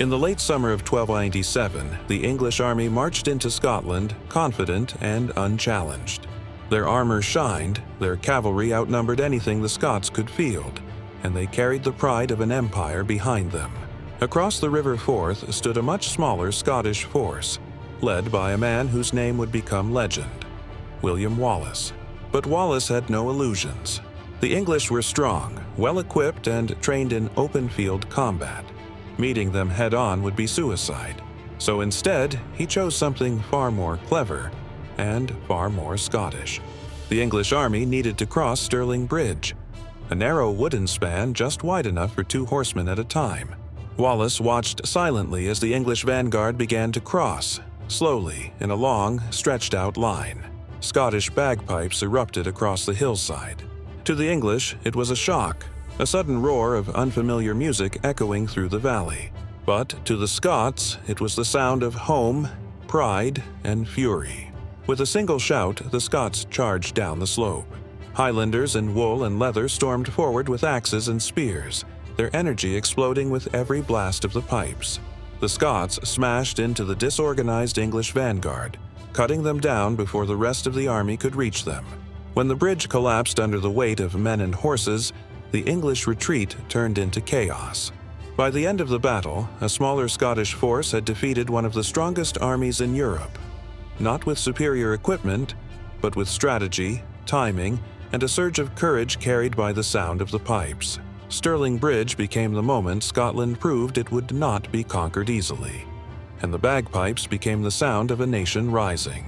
In the late summer of 1297, the English army marched into Scotland confident and unchallenged. Their armor shined, their cavalry outnumbered anything the Scots could field, and they carried the pride of an empire behind them. Across the River Forth stood a much smaller Scottish force, led by a man whose name would become legend, William Wallace. But Wallace had no illusions. The English were strong, well-equipped, and trained in open-field combat. Meeting them head-on would be suicide. So instead, he chose something far more clever and far more Scottish. The English army needed to cross Stirling Bridge, a narrow wooden span just wide enough for 2 horsemen at a time. Wallace watched silently as the English vanguard began to cross, slowly, in a long, stretched-out line. Scottish bagpipes erupted across the hillside. To the English, it was a shock, a sudden roar of unfamiliar music echoing through the valley. But to the Scots, it was the sound of home, pride, and fury. With a single shout, the Scots charged down the slope. Highlanders in wool and leather stormed forward with axes and spears, their energy exploding with every blast of the pipes. The Scots smashed into the disorganized English vanguard, cutting them down before the rest of the army could reach them. When the bridge collapsed under the weight of men and horses, the English retreat turned into chaos. By the end of the battle, a smaller Scottish force had defeated one of the strongest armies in Europe. Not with superior equipment, but with strategy, timing, and a surge of courage carried by the sound of the pipes. Stirling Bridge became the moment Scotland proved it would not be conquered easily, and the bagpipes became the sound of a nation rising.